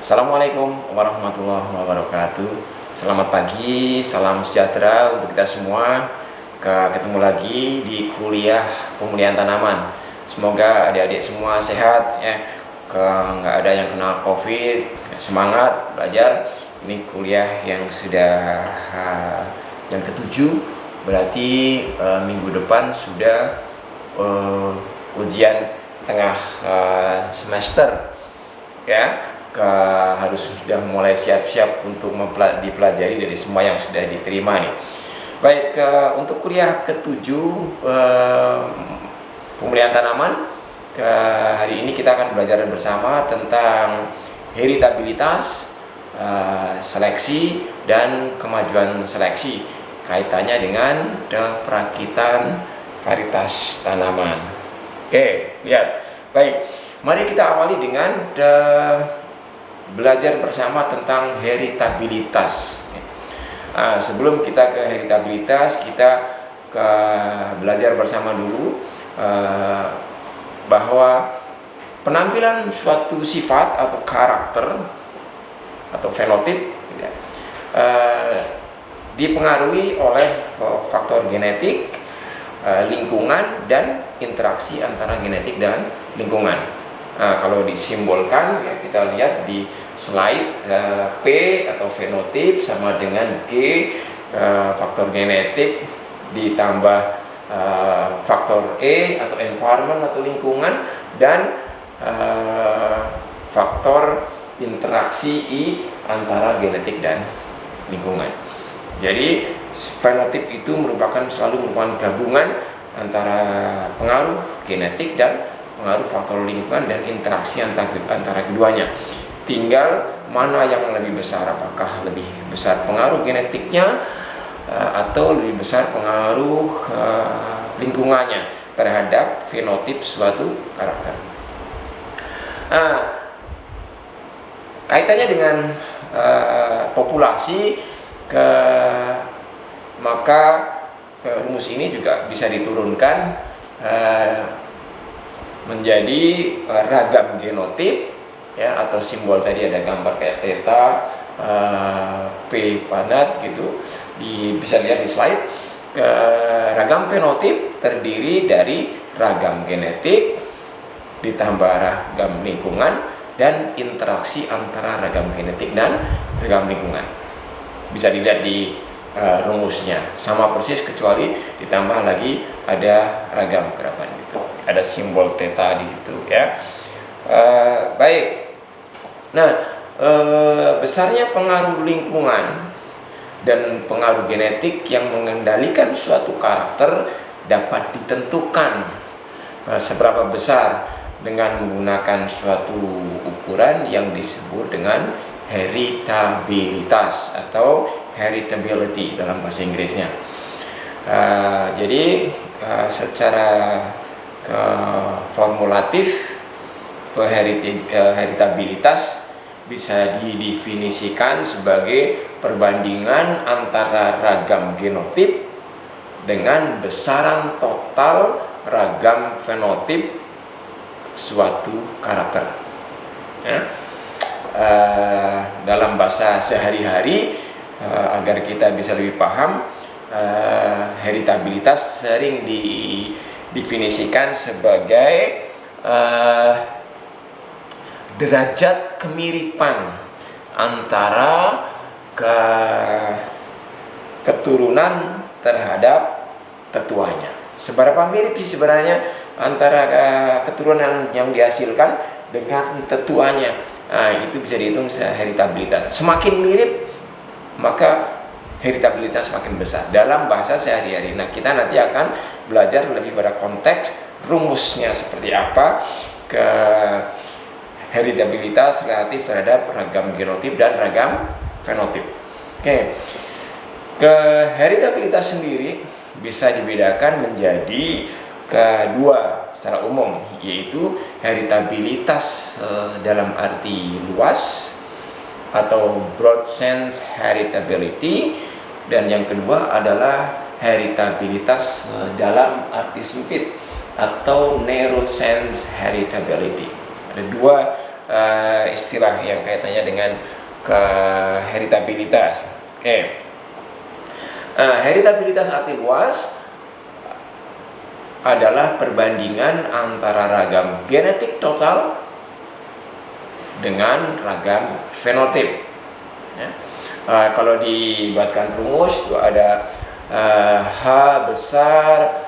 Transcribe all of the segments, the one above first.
Assalamualaikum warahmatullahi wabarakatuh. Selamat pagi, salam sejahtera untuk kita semua. Ketemu lagi di kuliah pemulihan tanaman. Semoga adik-adik semua sehat ya. Nggak ada yang kena COVID. Semangat belajar. Ini kuliah yang sudah yang ketujuh. Berarti minggu depan sudah ujian tengah semester ya. Harus sudah mulai siap-siap untuk dipelajari dari semua yang sudah diterima nih. Baik, untuk kuliah ketujuh pemulihan tanaman, hari ini kita akan belajar bersama tentang heritabilitas, seleksi, dan kemajuan seleksi. Kaitannya dengan perakitan varietas tanaman. Oke, lihat. Baik, mari kita awali dengan belajar bersama tentang heritabilitas. Sebelum kita ke heritabilitas, kita belajar bersama dulu bahwa penampilan suatu sifat atau karakter atau fenotip dipengaruhi oleh faktor genetik, lingkungan, dan interaksi antara genetik dan lingkungan. Kalau disimbolkan ya, kita lihat di slide, P atau fenotip sama dengan G, faktor genetik, ditambah faktor E atau environment atau lingkungan, dan faktor interaksi I antara genetik dan lingkungan. Jadi fenotip itu selalu merupakan gabungan antara pengaruh genetik dan pengaruh faktor lingkungan dan interaksi antara keduanya. Tinggal mana yang lebih besar, apakah lebih besar pengaruh genetiknya atau lebih besar pengaruh lingkungannya terhadap fenotip suatu karakter. Kaitannya dengan populasi, maka rumus ini juga bisa diturunkan menjadi ragam genotip ya, atau simbol tadi ada gambar kayak theta, P padat gitu, bisa lihat di slide. Ragam fenotip terdiri dari ragam genetik ditambah ragam lingkungan dan interaksi antara ragam genetik dan ragam lingkungan. Bisa dilihat di rumusnya sama persis, kecuali ditambah lagi ada ragam kerabat gitu, ada simbol theta di situ ya. Baik, nah besarnya pengaruh lingkungan dan pengaruh genetik yang mengendalikan suatu karakter dapat ditentukan seberapa besar dengan menggunakan suatu ukuran yang disebut dengan heritabilitas atau heritability dalam bahasa Inggrisnya. Jadi secara formulatif, heritabilitas bisa didefinisikan sebagai perbandingan antara ragam genotip dengan besaran total ragam fenotip suatu karakter ya. Dalam bahasa sehari-hari, agar kita bisa lebih paham, heritabilitas sering didefinisikan sebagai derajat kemiripan antara keturunan terhadap tetuanya. Seberapa mirip sih sebenarnya antara keturunan yang dihasilkan dengan tetuanya? Itu bisa dihitung heritabilitas. Semakin mirip, maka heritabilitas semakin besar dalam bahasa sehari-hari. Nah, kita nanti akan belajar lebih pada konteks rumusnya seperti apa heritabilitas relatif terhadap ragam genotip dan ragam fenotip. Oke. Heritabilitas sendiri bisa dibedakan menjadi kedua secara umum, yaitu heritabilitas dalam arti luas atau broad sense heritability, dan yang kedua adalah heritabilitas dalam arti sempit atau narrow sense heritability. Ada dua istilah yang kaitannya dengan heritabilitas. Oke. Heritabilitas arti luas adalah perbandingan antara ragam genetik total dengan ragam fenotip. Ya. Kalau dibuatkan rumus itu ada H besar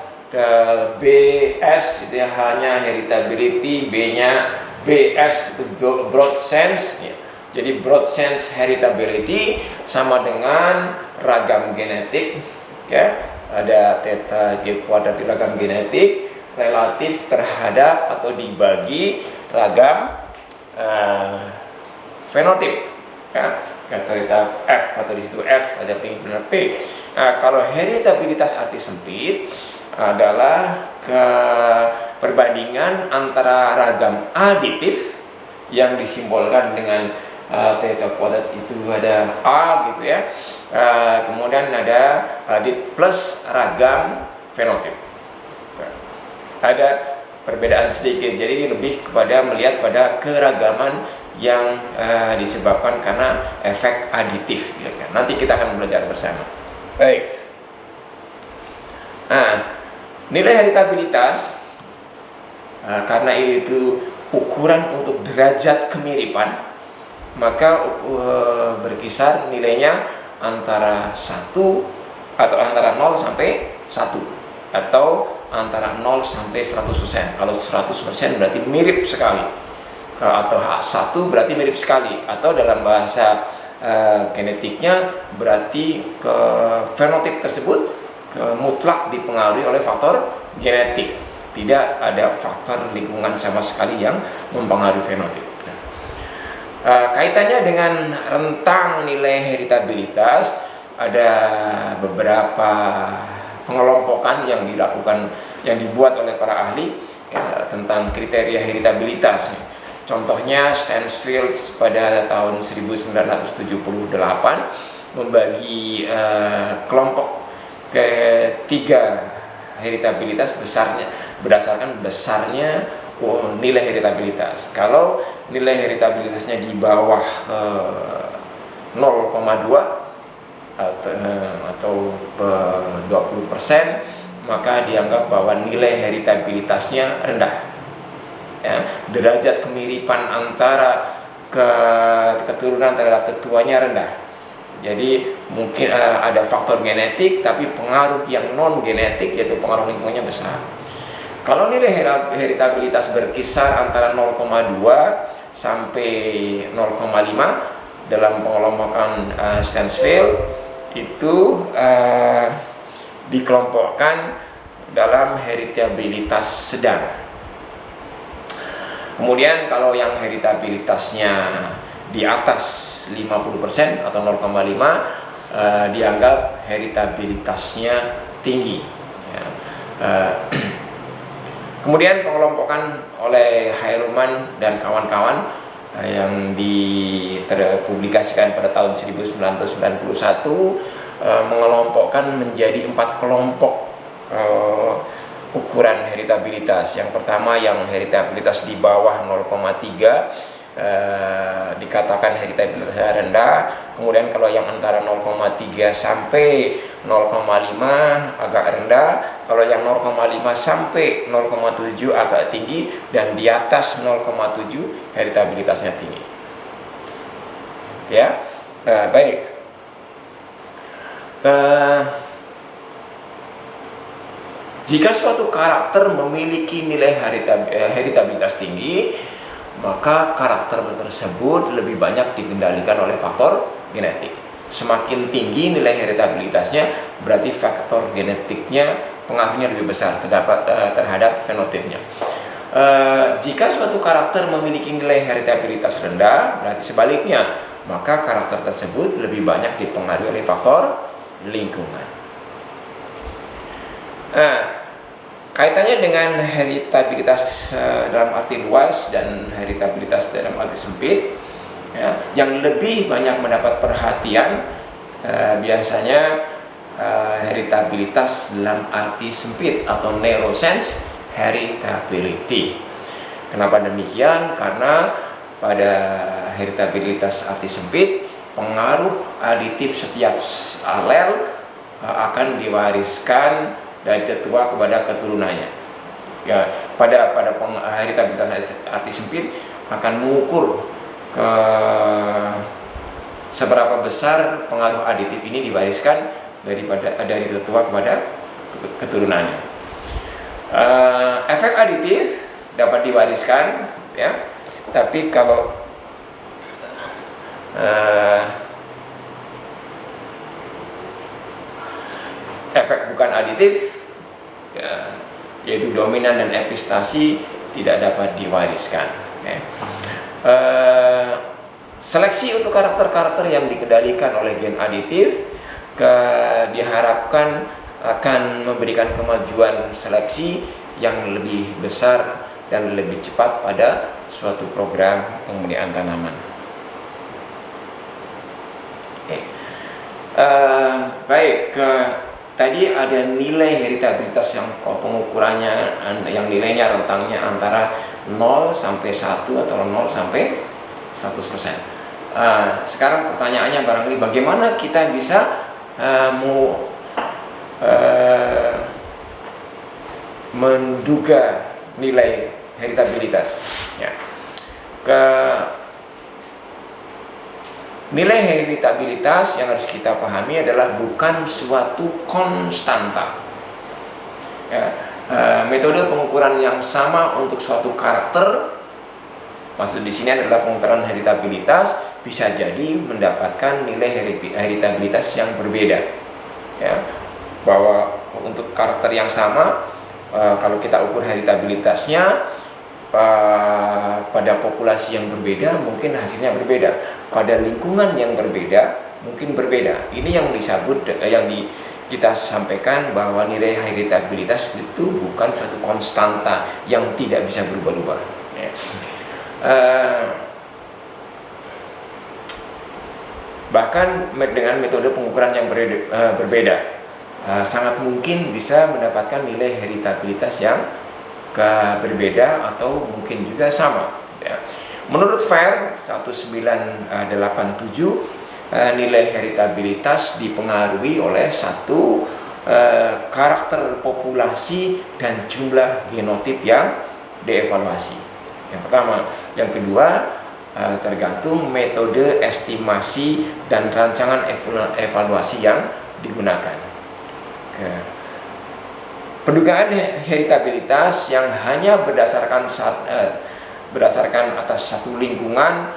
BS itu ya, H-nya heritability, B-nya BS itu broad sense ya. Jadi broad sense heritability sama dengan ragam genetik ya. Ada theta G kuadrat ragam genetik relatif terhadap atau dibagi ragam fenotip ya. Theta F atau di situ F ada penyimpanan P. Kalau heritabilitas arti sempit adalah perbandingan antara ragam aditif yang disimbolkan dengan theta kuadrat itu ada A gitu ya. Kemudian ada adit plus ragam fenotip. Ada perbedaan sedikit, jadi lebih kepada melihat pada keragaman yang disebabkan karena efek aditif gitu kan. Nanti kita akan belajar bersama. Baik. Nilai heritabilitas karena itu ukuran untuk derajat kemiripan, maka berkisar nilainya antara 1 atau antara 0 sampai 1 atau antara 0 sampai 100%. Kalau 100% berarti mirip sekali, atau H1 berarti mirip sekali, atau dalam bahasa genetiknya berarti fenotip tersebut mutlak dipengaruhi oleh faktor genetik, tidak ada faktor lingkungan sama sekali yang mempengaruhi fenotip. Kaitannya dengan rentang nilai heritabilitas, ada beberapa pengelompokan yang dilakukan, yang dibuat oleh para ahli ya, tentang kriteria heritabilitas. Contohnya Stansfield pada tahun 1978 membagi kelompok ke 3 heritabilitas berdasarkan besarnya nilai heritabilitas. Kalau nilai heritabilitasnya di bawah 0,2 atau 20%, maka dianggap bahwa nilai heritabilitasnya rendah. Ya, derajat kemiripan antara keturunan terhadap ketuanya rendah. Jadi mungkin ada faktor genetik, tapi pengaruh yang non genetik yaitu pengaruh lingkungannya besar. Kalau nilai heritabilitas berkisar antara 0,2 sampai 0,5 dalam pengelompokan Stansfield itu dikelompokkan dalam heritabilitas sedang. Kemudian kalau yang heritabilitasnya di atas 50% atau 0,5 dianggap heritabilitasnya tinggi ya. Kemudian pengelompokan oleh Heuermann dan kawan-kawan yang terpublikasikan pada tahun 1991 mengelompokkan menjadi 4 kelompok ukuran heritabilitas. Yang pertama yang heritabilitas di bawah 0,3 dikatakan heritabilitasnya rendah. Kemudian kalau yang antara 0,3 sampai 0,5 agak rendah. Kalau yang 0,5 sampai 0,7 agak tinggi, dan di atas 0,7 heritabilitasnya tinggi. Ya, baik. Jika suatu karakter memiliki nilai heritabilitas tinggi, maka karakter tersebut lebih banyak dikendalikan oleh faktor genetik. Semakin tinggi nilai heritabilitasnya, berarti faktor genetiknya pengaruhnya lebih besar terhadap fenotipnya. Jika suatu karakter memiliki nilai heritabilitas rendah, berarti sebaliknya, maka karakter tersebut lebih banyak dipengaruhi oleh faktor lingkungan. Kaitannya dengan heritabilitas dalam arti luas dan heritabilitas dalam arti sempit, ya, yang lebih banyak mendapat perhatian biasanya heritabilitas dalam arti sempit atau narrow sense heritability. Kenapa demikian? Karena pada heritabilitas arti sempit, pengaruh aditif setiap alel akan diwariskan dari tetua kepada keturunannya. Ya, pada heritabilitas arti sempit akan mengukur ke seberapa besar pengaruh aditif ini diwariskan dari tetua kepada keturunannya. Efek aditif dapat diwariskan, ya, tapi kalau efek bukan aditif, ya, yaitu dominan dan epistasi, tidak dapat diwariskan. Ya. Seleksi untuk karakter-karakter yang dikendalikan oleh gen aditif diharapkan akan memberikan kemajuan seleksi yang lebih besar dan lebih cepat pada suatu program pemeliharaan tanaman. Oke. Baik, tadi ada nilai heritabilitas yang pengukurannya, yang nilainya rentangnya antara 0 sampai 1 atau 0 sampai 100%. Sekarang pertanyaannya barangkali bagaimana kita bisa menduga nilai heritabilitas, ya. Nilai heritabilitas yang harus kita pahami adalah bukan suatu konstanta, ya. Metode pengukuran yang sama untuk suatu karakter, maksud di sini adalah pengukuran heritabilitas, bisa jadi mendapatkan nilai heritabilitas yang berbeda, ya. Bahwa untuk karakter yang sama, kalau kita ukur heritabilitasnya pada populasi yang berbeda, mungkin hasilnya berbeda. Pada lingkungan yang berbeda, mungkin berbeda. Ini yang disebut, kita sampaikan bahwa nilai heritabilitas itu bukan suatu konstanta yang tidak bisa berubah-ubah, ya. Bahkan dengan metode pengukuran yang berbeda, sangat mungkin bisa mendapatkan nilai heritabilitas yang berbeda atau mungkin juga sama, ya. Menurut Fair 1987, nilai heritabilitas dipengaruhi oleh satu, karakter populasi dan jumlah genotip yang dievaluasi. Yang pertama. Yang kedua, tergantung metode estimasi dan rancangan evaluasi yang digunakan. Pendugaan heritabilitas yang hanya berdasarkan atas satu lingkungan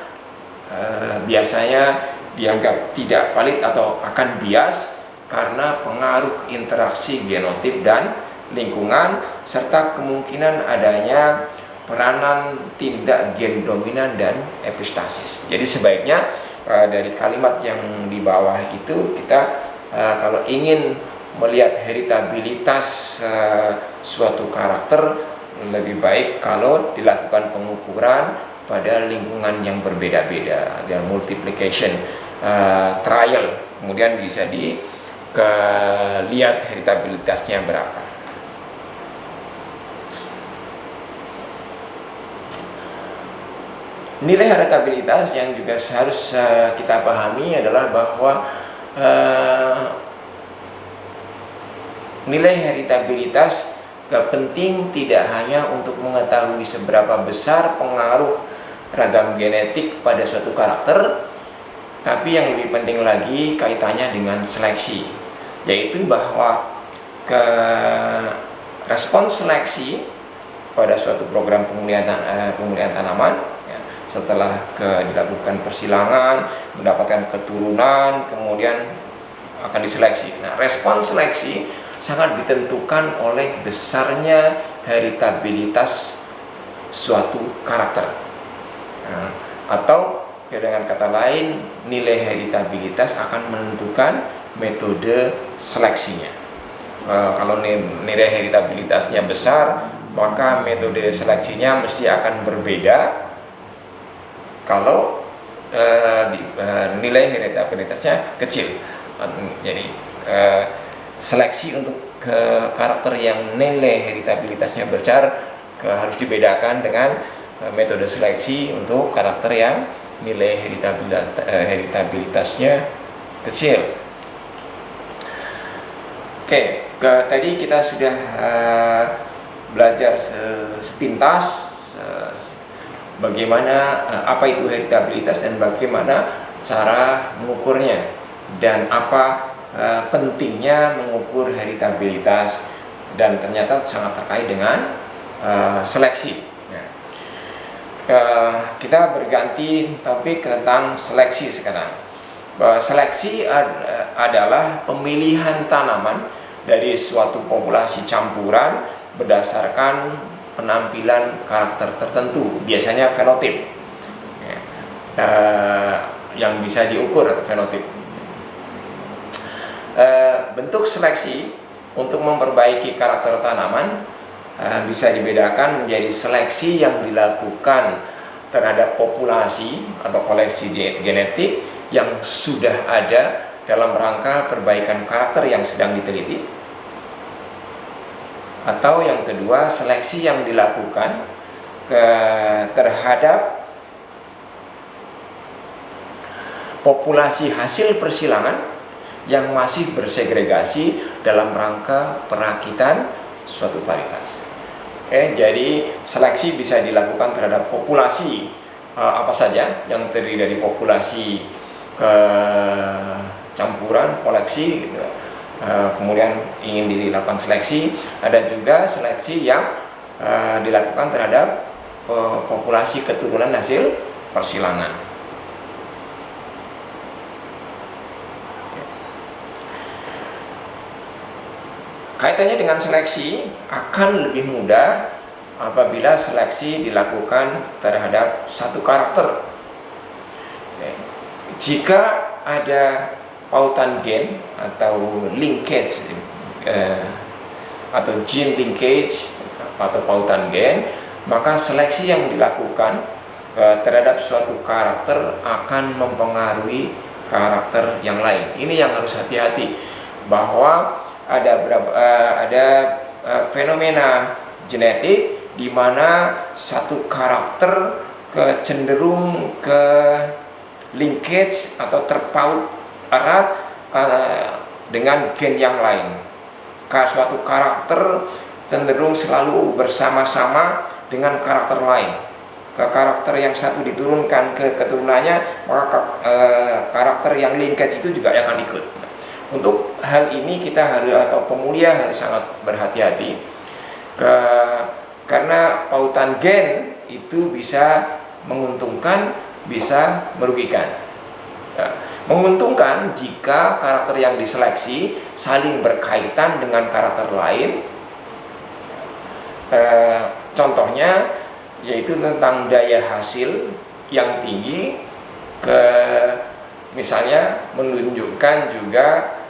biasanya dianggap tidak valid atau akan bias karena pengaruh interaksi genotip dan lingkungan serta kemungkinan adanya peranan tindak gen dominan dan epistasis. Jadi sebaiknya dari kalimat yang di bawah itu kita kalau ingin melihat heritabilitas suatu karakter, lebih baik kalau dilakukan pengukuran pada lingkungan yang berbeda-beda, ada multiplication trial, kemudian bisa lihat heritabilitasnya berapa. Nilai heritabilitas yang juga harus kita pahami adalah bahwa nilai heritabilitas penting tidak hanya untuk mengetahui seberapa besar pengaruh ragam genetik pada suatu karakter, tapi yang lebih penting lagi kaitannya dengan seleksi, yaitu bahwa respons seleksi pada suatu program pemeliharaan tanaman, ya, setelah dilakukan persilangan, mendapatkan keturunan, kemudian akan diseleksi. Nah, respons seleksi sangat ditentukan oleh besarnya heritabilitas suatu karakter. Nah, atau ya dengan kata lain, nilai heritabilitas akan menentukan metode seleksinya. Kalau nilai heritabilitasnya besar, maka metode seleksinya mesti akan berbeda. Kalau nilai heritabilitasnya kecil, jadi seleksi untuk karakter yang nilai heritabilitasnya besar harus dibedakan dengan metode seleksi untuk karakter yang nilai heritabilitasnya kecil. Oke, tadi kita sudah belajar sepintas bagaimana apa itu heritabilitas dan bagaimana cara mengukurnya, dan apa pentingnya mengukur heritabilitas, dan ternyata sangat terkait dengan seleksi. Kita berganti topik tentang seleksi sekarang. Seleksi adalah pemilihan tanaman dari suatu populasi campuran berdasarkan penampilan karakter tertentu, biasanya fenotip, yang bisa diukur atau fenotip. Bentuk seleksi untuk memperbaiki karakter tanaman bisa dibedakan menjadi seleksi yang dilakukan terhadap populasi atau koleksi genetik yang sudah ada dalam rangka perbaikan karakter yang sedang diteliti, atau yang kedua, seleksi yang dilakukan terhadap populasi hasil persilangan yang masih bersegregasi dalam rangka perakitan suatu varietas. Jadi seleksi bisa dilakukan terhadap populasi apa saja yang terdiri dari populasi campuran, koleksi, gitu. Kemudian ingin dilakukan seleksi. Ada juga seleksi yang dilakukan terhadap populasi keturunan hasil persilangan. Kaitannya dengan seleksi akan lebih mudah apabila seleksi dilakukan terhadap satu karakter. Jika ada pautan gen atau linkage atau gene linkage atau pautan gen, maka seleksi yang dilakukan terhadap suatu karakter akan mempengaruhi karakter yang lain. Ini yang harus hati-hati, bahwa ada fenomena genetik di mana satu karakter cenderung ke linkage atau terpaut erat dengan gen yang lain. Suatu karakter cenderung selalu bersama-sama dengan karakter lain. Karakter yang satu diturunkan ke keturunannya, maka karakter yang linkage itu juga akan ikut. Untuk hal ini kita harus, atau pemulia harus sangat berhati-hati, karena pautan gen itu bisa menguntungkan, bisa merugikan. Menguntungkan jika karakter yang diseleksi saling berkaitan dengan karakter lain. Contohnya yaitu tentang daya hasil yang tinggi, misalnya menunjukkan juga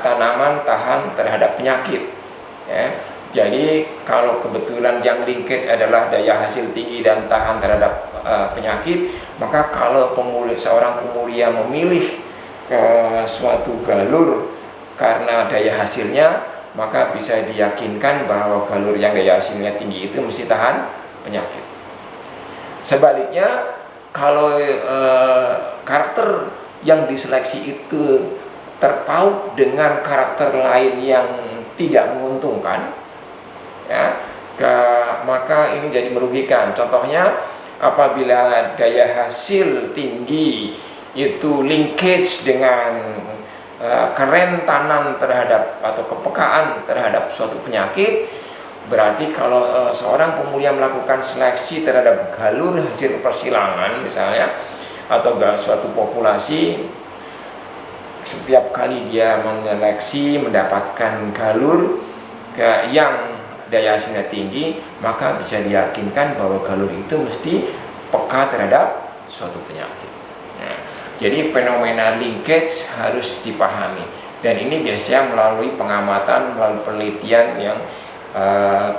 tanaman tahan terhadap penyakit. Jadi kalau kebetulan yang linkage adalah daya hasil tinggi dan tahan terhadap penyakit, maka kalau seorang pemulia memilih suatu galur karena daya hasilnya, maka bisa diyakinkan bahwa galur yang daya hasilnya tinggi itu mesti tahan penyakit. Sebaliknya, kalau karakter yang diseleksi itu terpaut dengan karakter lain yang tidak menguntungkan, maka ini jadi merugikan. Contohnya, apabila daya hasil tinggi itu linkage dengan kerentanan terhadap atau kepekaan terhadap suatu penyakit, berarti kalau seorang pemulia melakukan seleksi terhadap galur hasil persilangan misalnya, atau suatu populasi, setiap kali dia menyeleksi mendapatkan galur yang daya hasilnya tinggi, maka bisa diyakinkan bahwa galur itu mesti peka terhadap suatu penyakit. Jadi fenomena linkage harus dipahami, dan ini biasanya melalui pengamatan, melalui penelitian yang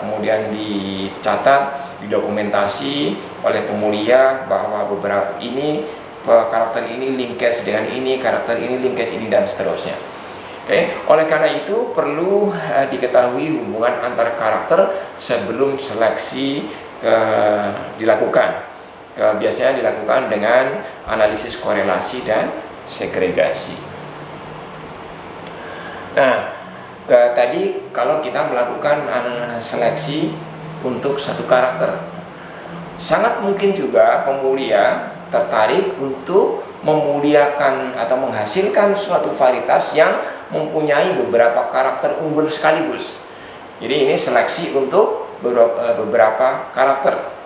kemudian dicatat, didokumentasi oleh pemulia bahwa beberapa ini karakter ini linkage dengan ini, karakter ini linkage ini, dan seterusnya. Oleh karena itu perlu diketahui hubungan antar karakter sebelum seleksi dilakukan. Biasanya dilakukan dengan analisis korelasi dan segregasi. Nah, tadi kalau kita melakukan seleksi untuk satu karakter, sangat mungkin juga pemulia tertarik untuk memuliakan atau menghasilkan suatu varietas yang mempunyai beberapa karakter unggul sekaligus. Jadi ini seleksi untuk beberapa karakter.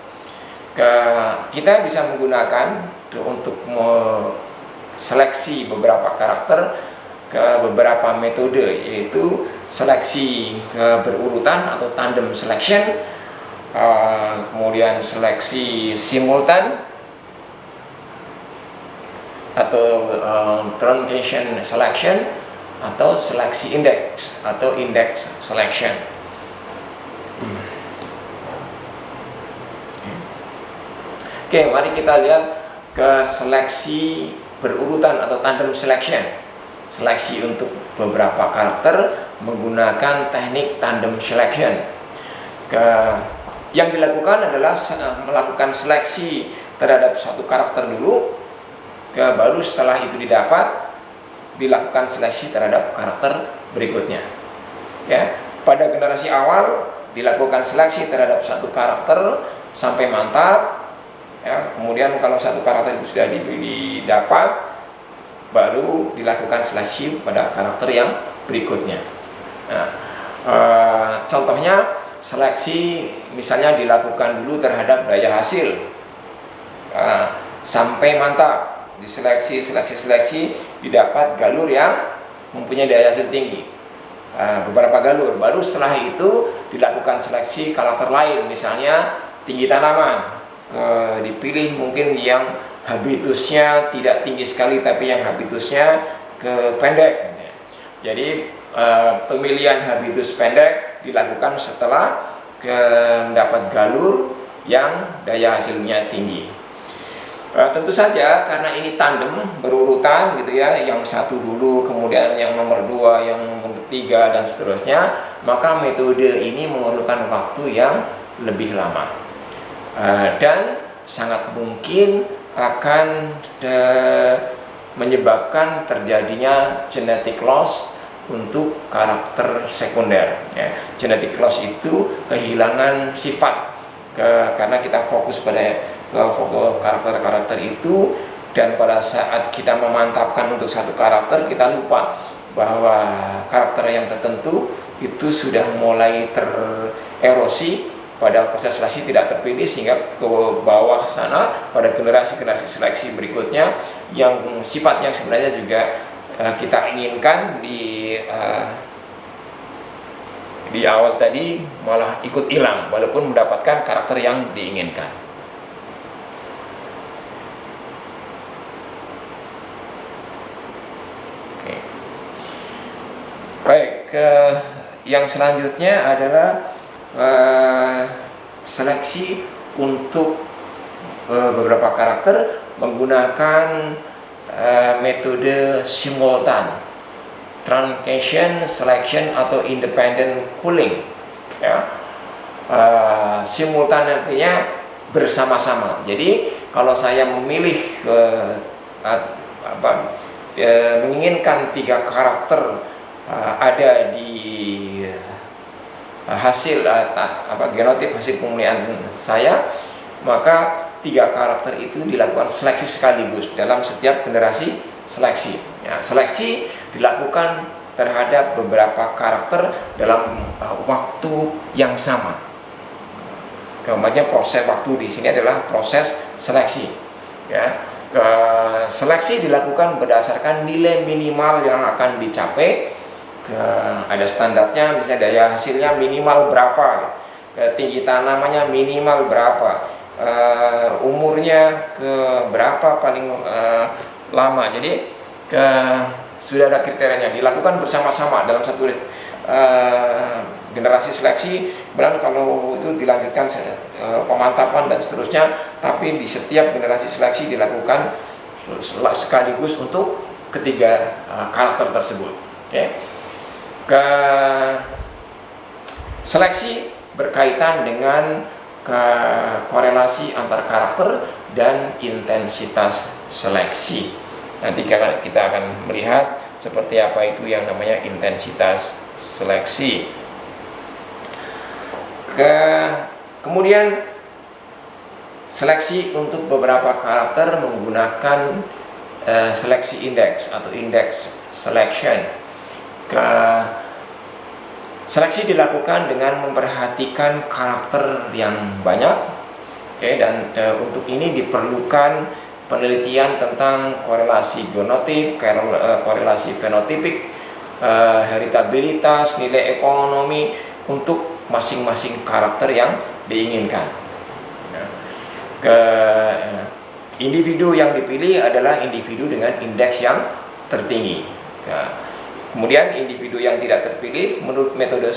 Kita bisa menggunakan untuk seleksi beberapa karakter ke beberapa metode, yaitu seleksi berurutan atau tandem selection, kemudian seleksi simultan atau truncation selection, atau seleksi indeks atau index selection. Oke, mari kita lihat ke seleksi berurutan atau tandem selection. Seleksi untuk beberapa karakter menggunakan teknik tandem selection. Yang dilakukan adalah melakukan seleksi terhadap suatu karakter dulu, baru setelah itu dilakukan seleksi terhadap karakter berikutnya. Ya, pada generasi awal dilakukan seleksi terhadap satu karakter sampai mantap. Ya, kemudian kalau satu karakter itu sudah didapat, baru dilakukan seleksi pada karakter yang berikutnya. Nah, contohnya seleksi misalnya dilakukan dulu terhadap daya hasil sampai mantap, diseleksi didapat galur yang mempunyai daya hasil tinggi, beberapa galur, baru setelah itu dilakukan seleksi karakter lain, misalnya tinggi tanaman, dipilih mungkin yang habitusnya tidak tinggi sekali tapi yang habitusnya pendek. Jadi pemilihan habitus pendek dilakukan setelah mendapat galur yang daya hasilnya tinggi. Tentu saja karena ini tandem berurutan gitu ya, yang satu dulu kemudian yang nomor 2, yang nomor 3 dan seterusnya, maka metode ini memerlukan waktu yang lebih lama. Dan sangat mungkin akan menyebabkan terjadinya genetic loss untuk karakter sekunder. Ya, genetic loss itu kehilangan sifat karena kita fokus pada karakter-karakter itu, dan pada saat kita memantapkan untuk satu karakter kita lupa bahwa karakter yang tertentu itu sudah mulai tererosi pada proses seleksi, tidak terpilih, sehingga ke bawah sana pada generasi-generasi seleksi berikutnya yang sifatnya sebenarnya juga kita inginkan di awal tadi malah ikut hilang walaupun mendapatkan karakter yang diinginkan. Oke. Baik, yang selanjutnya adalah seleksi untuk beberapa karakter menggunakan metode simultan, truncation selection atau independent cooling. Ya, simultan artinya bersama-sama. Jadi kalau saya memilih menginginkan 3 karakter ada di hasil genotip hasil pemulihan saya, maka 3 karakter itu dilakukan seleksi sekaligus dalam setiap generasi seleksi. Ya, seleksi dilakukan terhadap beberapa karakter dalam waktu yang sama. Kemudian proses waktu di sini adalah proses seleksi. Ya, seleksi dilakukan berdasarkan nilai minimal yang akan dicapai. Ada standarnya, misalnya daya hasilnya minimal berapa, tinggi tanamannya minimal berapa, umurnya berapa paling lama. Jadi sudah ada kriterianya, dilakukan bersama-sama dalam satu generasi seleksi. Dan kalau itu dilanjutkan pemantapan dan seterusnya, tapi di setiap generasi seleksi dilakukan sekaligus untuk ketiga karakter tersebut. Oke. Seleksi berkaitan dengan ke korelasi antar karakter dan intensitas seleksi. Nanti kita akan melihat seperti apa itu yang namanya intensitas seleksi. Kemudian seleksi untuk beberapa karakter menggunakan seleksi indeks atau index selection. Seleksi dilakukan dengan memperhatikan karakter yang banyak, dan untuk ini diperlukan penelitian tentang korelasi genotip, korelasi fenotipik, heritabilitas, nilai ekonomi untuk masing-masing karakter yang diinginkan. Individu yang dipilih adalah individu dengan indeks yang tertinggi. Kemudian individu yang tidak terpilih menurut metode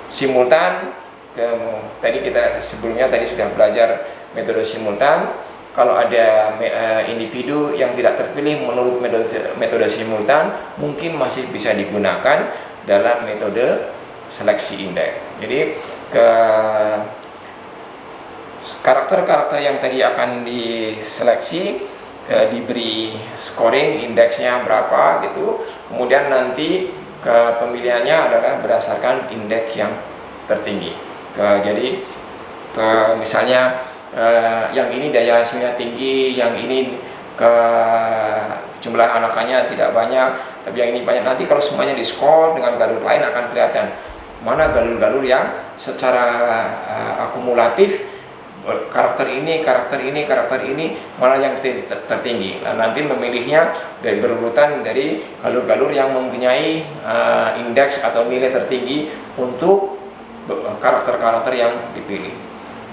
simultan. Tadi kita sebelumnya sudah belajar metode simultan. Kalau ada individu yang tidak terpilih menurut metode simultan, mungkin masih bisa digunakan dalam metode seleksi indeks. Jadi karakter-karakter yang tadi akan diseleksi diberi scoring indeksnya berapa gitu, kemudian nanti pemilihannya adalah berdasarkan indeks yang tertinggi. Jadi misalnya yang ini daya hasilnya tinggi, yang ini jumlah anakannya tidak banyak, tapi yang ini banyak. Nanti kalau semuanya di skor dengan galur lain akan kelihatan mana galur-galur yang secara akumulatif karakter ini, mana yang tertinggi. Nah, nanti memilihnya dari berurutan dari galur-galur yang mempunyai indeks atau nilai tertinggi untuk karakter-karakter yang dipilih,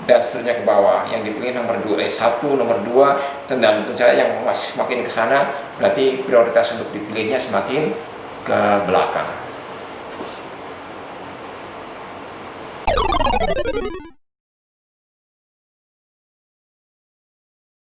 dan seterusnya ke bawah. Yang dipilih nomor 1, nomor 2, dan tentu saja yang semakin ke sana berarti prioritas untuk dipilihnya semakin ke belakang.